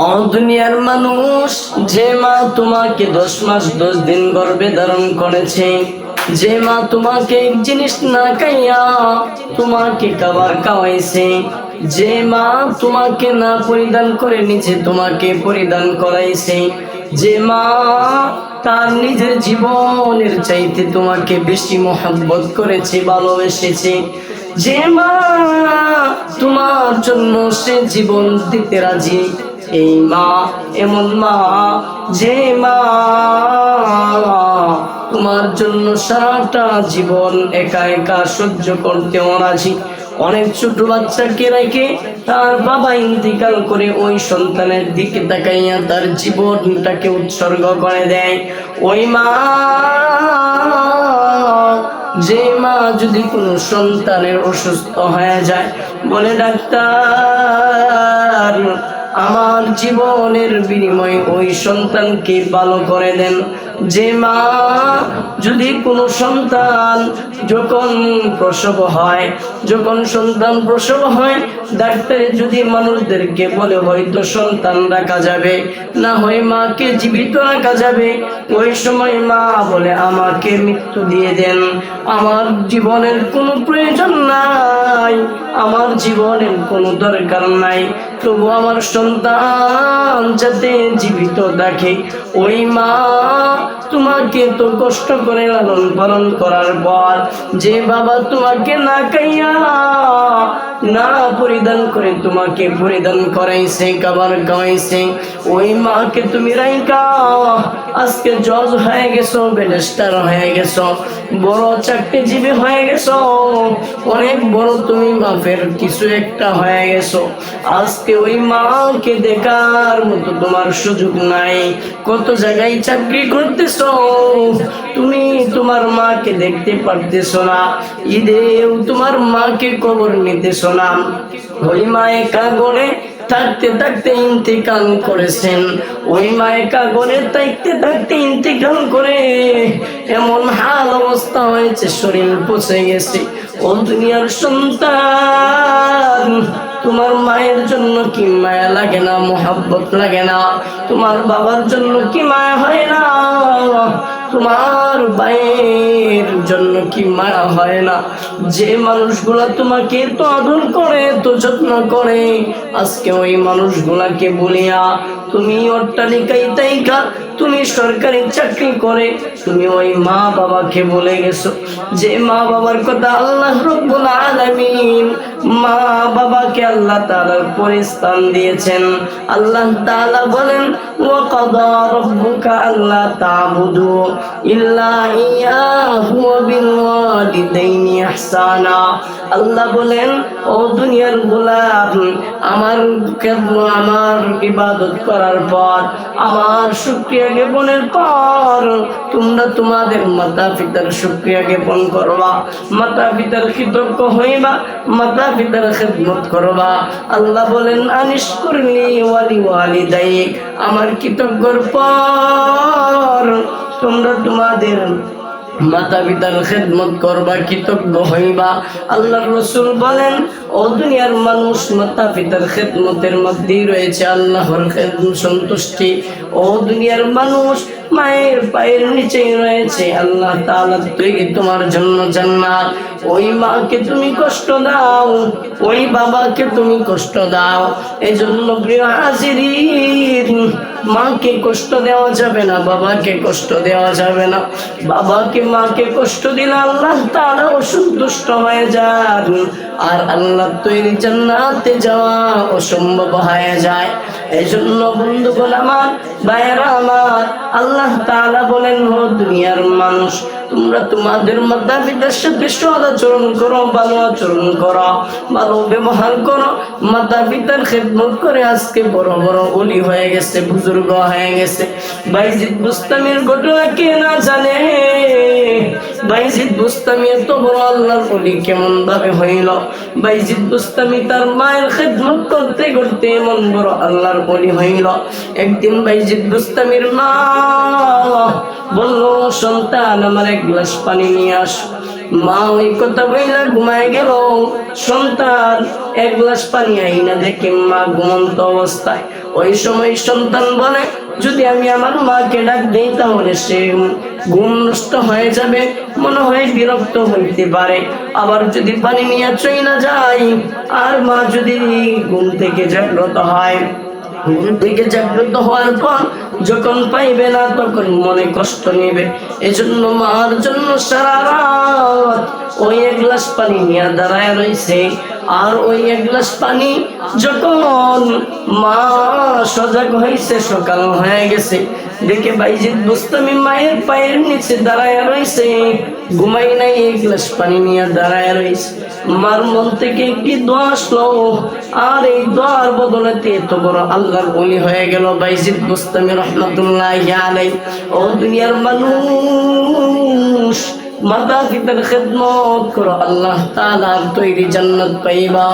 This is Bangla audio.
ও দুনিয়ার মানুষ, যে মা তোমাকে 10 মাস 10 দিন গর্ভে ধারণ করেছে, যে মা তোমাকে এক জিনিস না খাইয়া তোমাকে খাবার খাওয়াইছে, যে মা তোমাকে না পরিধান করে নিচে তোমাকে পরিধান করাইছে, যে মা তার নিজের জীবনের চাইতে তোমাকে বেশি মহব্বত করেছে, ভালোবেসেছে, যে মা তোমার জন্য সে জীবন দিতে রাজি, এই মা এমন মা যে মা তোমার জন্য সারাটা জীবন একা একা সহ্য করতেও রাজি। অনেক ছোট বাচ্চাকে রেখে তার বাবা ইন্তিকাল করে ওই সন্তানের দিকে তাকাইয়া তার জীবনটাকে উৎসর্গ করে দেয়। ওই মা, যে মা যদি কোনো সন্তানের অসুস্থ হয়ে যায়, বলে ডাক্তার আমার জীবনের বিনিময়ে ওই সন্তানকে ভালো করে দেন। যে মা যদি কোনো সন্তান যখন প্রসব হয়, যখন সন্তান প্রসব হয়, ডাক্তারে যদি মানুষদেরকে বলে হয়তো সন্তান রাখা যাবে, না হয় মাকে জীবিত রাখা যাবে, ওই সময় মা বলে আমাকে মৃত্যু দিয়ে দেন, আমার জীবনের কোনো প্রয়োজন নাই, আমার জীবনের কোনো দরকার নাই, তবু আমার সন্তান যাতে জীবিত থাকে। ওই মা তোমাকে তো কষ্ট করে লালন পালন করার পর যে বাবা তোমাকে না খাইয়া না পরিধান করে তোমাকে পরিধান করাইছে, খাবার খাওয়াইছে, ওই মাকে তুমি রাইকা আজকে জজ হয়ে গেছো, ব্যারিস্টার হয়ে গেছো, বড় চাকরিজীবী হয়ে গেছো, অনেক বড় তুমি বাপের কিছু একটা হয়ে গেছো, আজকে ওই মাকে দেখার মতো তোমার সুযোগ নাই। কত জায়গায় চাকরি করতেছো, তুমি তোমার মাকে দেখতে পারতেছো না, ঈদেও তোমার মাকে কবর নিতেছো না। ওই মা একা গড়ে থাকতে থাকতে ইন্তেকাল করেছেন, ওই মা একা গড়ে থাকতে থাকতে ইন্তেকাল করে এমন হাল অবস্থা হয়েছে, শরীর পচে গেছে। ও দুনিয়ার সন্তান, তোমার মায়ের জন্য কি মায়া লাগে না, মোহাব্বত লাগে না? তোমার বাবার জন্য কি মায়া হয় না? তোমার ভাইয়ের জন্য কি মায়া হয় না? যে মানুষগুলা তোমাকে তো আদর করে, তো যত্ন করে, আজকে ওই মানুষগুলাকে বলিয়া তুমি অট্টালিকায় তাইকা, তুমি সরকারি চাকরি করে তুমি ওই মা বাবাকে বলে গেছো। যে মা বাবার কথা আল্লাহ রাব্বুল আলামিন মা বাবাকে আল্লাহ তাআলার পরিস্থান দিয়েছেন। আল্লাহ তাআলা বলেন ওয়া কাদা রাব্বুকা আল্লা তা'বুদু ইল্লা ইয়াহু ওয়া বিল ওয়ালিদাইনি ইহসানা। আল্লাহ বলেন ও দুনিয়ার গোলাম, আমার ইবাদত করার পর, আমার শুকরিয়া জ্ঞাপনের পর তোমরা তোমাদের মাতা পিতার শুকরিয়া জ্ঞাপন করবা, মাতা পিতার কৃতজ্ঞ হইবা, মাতা পিতার খেদমত করবা। আল্লাহ বলেন আনিশকুরনি ওয়ালি ওয়ালিদাইক, আমার কৃতজ্ঞর পর তোমরা তোমাদের মাতা পিতার খেদমত করবা, কৃতজ্ঞ হইবা। আল্লাহর রাসূল বলেন ও দুনিয়ার মানুষ, মাতা পিতার খেদমতের মধ্যেই রয়েছে আল্লাহর সন্তুষ্টি। ও দুনিয়ার মানুষ, মায়ের পায়ের নিচেই রয়েছে আল্লাহ তাআলার তৈরি তোমার জন্য জান্নাত। ওই মাকে তুমি কষ্ট দাও, ওই বাবাকে তুমি কষ্ট দাও, এজন্য প্রিয় হাজিরিন, মাকে কষ্ট দেওয়া যাবে না, বাবাকে কষ্ট দেওয়া যাবে না। বাবাকে মাকে কষ্ট দিলে আল্লাহ তাআলা অসন্তুষ্ট হয়ে যান, আর আল্লাহ তৈরি জান্নাতে যাওয়া অসম্ভব হয়ে যায়। এই জন্য বন্ধুগণ আমার, ভাইয়েরা আমার, আল্লাহ তাআলা বলেন ও দুনিয়ার মানুষ, তোমরা তোমাদের মাতা পিতার সাথে সদাচরণ করো, ভালো আচরণ করো, ভালো ব্যবহার করো, মাতা পিতার খেদমত করে আজকে বড় বড় ওলি হয়ে গেছে, বুজুর্গ হয়ে গেছে। বাইজিদ বুস্তামির ঘটনা কে না জানে? বাইজিদ বুস্তামি এত বড় আল্লাহর ওলি কেমন ভাবে হইল? বাইজিদ বুস্তামি তার মায়ের খেদমত করতে করতে এমন বড় আল্লাহর ওলি হইল। একদিন বাইজিদ বুস্তামির মা বলল, সন্তান আমার এক গ্লাস পানি নিয়ে আস। মা ওই কথা বইলা ঘুমায় গেল। সন্তান এক গ্লাস পানি আইনা দেখে মা ঘুমন্ত অবস্থায়। ওই সময় সন্তান বলে, যদি আমি আমার মাকে ডাক দিই তাহলে সে ঘুম নষ্ট হয়ে যাবে, মনে হয় বিরক্ত হইতে পারে। আবার যদি পানি নিয়ে চইলা যাই আর মা যদি ঘুম থেকে জাগ্রত হয়, ঘুম থেকে জাগ্রত হওয়ার পর যখন পাইবে না তখন মনে কষ্ট নেবে। এজন্য মার জন্য সারা রাত ওই এক গ্লাস পানি নিয়ে দাঁড়ায় রয়েছে। আর ওই এক গ্লাস পানি যখন মা সজাগ হয়েছে, সকাল হয়ে গেছে, দেখে বাইজিদ বুস্তামি মায়ের পায়ের নিচে দাঁড়ায় রয়েছে, ঘুমাই নাই, এক গ্লাস পানি নিয়ে দাঁড়ায় রয়েছে। মার মন থেকে কি দোয়া আসলো, আর এই দোয়ার বদলেতে এত বড় আল্লাহর ওলি হয়ে গেল বাইজিদ বুস্তামি রহমাতুল্লাহি আলাইহি। ও দুনিয়ার মানুষ, মাতা পিতার খেদমত করো, আল্লাহ তাআলার তৈরি জান্নাত পাইবা।